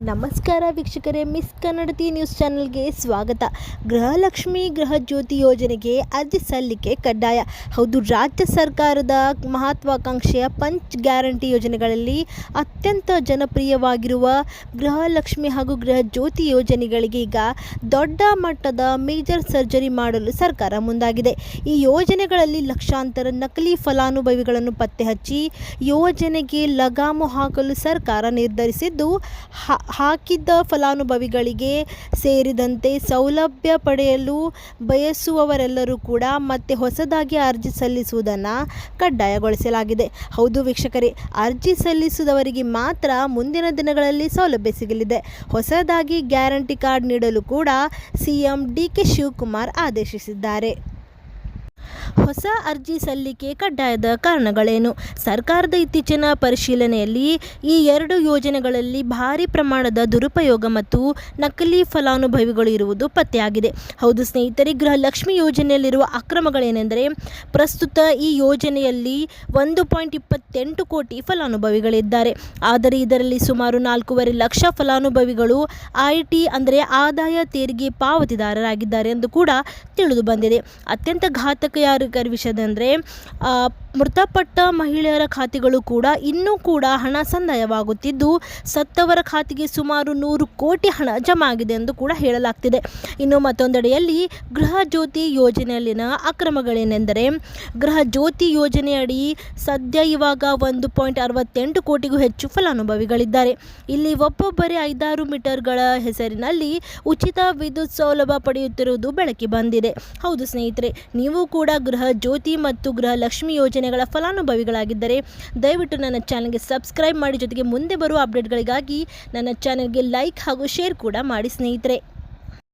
ನಮಸ್ಕಾರ ವೀಕ್ಷಕರೇ, ಮಿಸ್ ಕನ್ನಡತಿ ನ್ಯೂಸ್ ಚಾನೆಲ್ಗೆ ಸ್ವಾಗತ. ಗೃಹಲಕ್ಷ್ಮಿ ಗೃಹಜ್ಯೋತಿ ಯೋಜನೆಗೆ ಅರ್ಜಿ ಸಲ್ಲಿಕೆ ಕಡ್ಡಾಯ. ಹೌದು, ರಾಜ್ಯ ಸರ್ಕಾರದ ಮಹತ್ವಾಕಾಂಕ್ಷೆಯ ಪಂಚ್ ಗ್ಯಾರಂಟಿ ಯೋಜನೆಗಳಲ್ಲಿ ಅತ್ಯಂತ ಜನಪ್ರಿಯವಾಗಿರುವ ಗೃಹಲಕ್ಷ್ಮಿ ಹಾಗೂ ಗೃಹಜ್ಯೋತಿ ಯೋಜನೆಗಳಿಗೆ ಈಗ ದೊಡ್ಡ ಮಟ್ಟದ ಮೇಜರ್ ಸರ್ಜರಿ ಮಾಡಲು ಸರ್ಕಾರ ಮುಂದಾಗಿದೆ. ಈ ಯೋಜನೆಗಳಲ್ಲಿ ಲಕ್ಷಾಂತರ ನಕಲಿ ಫಲಾನುಭವಿಗಳನ್ನು ಪತ್ತೆ ಹಚ್ಚಿ ಯೋಜನೆಗೆ ಲಗಾಮು ಹಾಕಲು ಸರ್ಕಾರ ನಿರ್ಧರಿಸಿದ್ದು, ಹಾಕಿದ್ದ ಫಲಾನುಭವಿಗಳಿಗೆ ಸೇರಿದಂತೆ ಸೌಲಭ್ಯ ಪಡೆಯಲು ಬಯಸುವವರೆಲ್ಲರೂ ಕೂಡ ಮತ್ತೆ ಹೊಸದಾಗಿ ಅರ್ಜಿ ಸಲ್ಲಿಸುವುದನ್ನು ಕಡ್ಡಾಯಗೊಳಿಸಲಾಗಿದೆ. ಹೌದು ವೀಕ್ಷಕರೇ, ಅರ್ಜಿ ಸಲ್ಲಿಸಿದವರಿಗೆ ಮಾತ್ರ ಮುಂದಿನ ದಿನಗಳಲ್ಲಿ ಸೌಲಭ್ಯ ಸಿಗಲಿದೆ. ಹೊಸದಾಗಿ ಗ್ಯಾರಂಟಿ ಕಾರ್ಡ್ ನೀಡಲು ಕೂಡ ಸಿಎಂ ಡಿ.ಕೆ. ಶಿವಕುಮಾರ್ ಆದೇಶಿಸಿದ್ದಾರೆ. ಹೊಸ ಅರ್ಜಿ ಸಲ್ಲಿಕೆ ಕಡ್ಡಾಯದ ಕಾರಣಗಳೇನು? ಸರ್ಕಾರದ ಇತ್ತೀಚಿನ ಪರಿಶೀಲನೆಯಲ್ಲಿ ಈ ಎರಡು ಯೋಜನೆಗಳಲ್ಲಿ ಭಾರಿ ಪ್ರಮಾಣದ ದುರುಪಯೋಗ ಮತ್ತು ನಕಲಿ ಫಲಾನುಭವಿಗಳು ಇರುವುದು ಪತ್ತೆಯಾಗಿದೆ. ಹೌದು ಸ್ನೇಹಿತರೆ, ಗೃಹಲಕ್ಷ್ಮಿ ಯೋಜನೆಯಲ್ಲಿರುವ ಅಕ್ರಮಗಳೇನೆಂದರೆ, ಪ್ರಸ್ತುತ ಈ ಯೋಜನೆಯಲ್ಲಿ 1.28 ಕೋಟಿ ಫಲಾನುಭವಿಗಳಿದ್ದಾರೆ. ಆದರೆ ಇದರಲ್ಲಿ ಸುಮಾರು 4.5 ಲಕ್ಷ ಫಲಾನುಭವಿಗಳು ಐಟಿ ಅಂದರೆ ಆದಾಯ ತೆರಿಗೆ ಪಾವತಿದಾರರಾಗಿದ್ದಾರೆ ಎಂದು ಕೂಡ ತಿಳಿದು ಬಂದಿದೆ. ಅತ್ಯಂತ ಘಾತಕ ವಿಷಯದಂದರೆ, ಮೃತಪಟ್ಟ ಮಹಿಳೆಯರ ಖಾತೆಗಳು ಕೂಡ ಇನ್ನೂ ಕೂಡ ಹಣ ಸಂದಾಯವಾಗುತ್ತಿದ್ದು, ಸತ್ತವರ ಖಾತೆಗೆ ಸುಮಾರು 100 ಕೋಟಿ ಹಣ ಜಮಾ ಆಗಿದೆ ಎಂದು ಕೂಡ ಹೇಳಲಾಗ್ತಿದೆ. ಇನ್ನು ಮತ್ತೊಂದೆಡೆಯಲ್ಲಿ ಗೃಹಜ್ಯೋತಿ ಯೋಜನೆಯಲ್ಲಿನ ಅಕ್ರಮಗಳೇನೆಂದರೆ, ಗೃಹಜ್ಯೋತಿ ಯೋಜನೆಯಡಿ ಸದ್ಯ ಇವಾಗ 1.68 ಕೋಟಿಗೂ ಹೆಚ್ಚು ಫಲಾನುಭವಿಗಳಿದ್ದಾರೆ. ಇಲ್ಲಿ ಒಬ್ಬೊಬ್ಬರೇ 5-6 ಮೀಟರ್ಗಳ ಹೆಸರಿನಲ್ಲಿ ಉಚಿತ ವಿದ್ಯುತ್ ಸೌಲಭ್ಯ ಪಡೆಯುತ್ತಿರುವುದು ಬೆಳಕಿಗೆ ಬಂದಿದೆ. ಹೌದು ಸ್ನೇಹಿತರೆ, ನೀವು ಕೂಡ ಗೃಹಜ್ಯೋತಿ ಮತ್ತು ಗೃಹಲಕ್ಷ್ಮಿ ಯೋಜನೆಗಳ ಫಲಾನುಭವಿಗಳಾಗಿದ್ದರೆ ದಯವಿಟ್ಟು ನನ್ನ ಚಾನಲ್ಗೆ ಸಬ್ಸ್ಕ್ರೈಬ್ ಮಾಡಿ, ಜೊತೆಗೆ ಮುಂದೆ ಬರುವ ಅಪ್ಡೇಟ್ಗಳಿಗಾಗಿ ನನ್ನ ಚಾನಲ್ಗೆ ಲೈಕ್ ಹಾಗೂ ಶೇರ್ ಕೂಡ ಮಾಡಿ ಸ್ನೇಹಿತರೆ.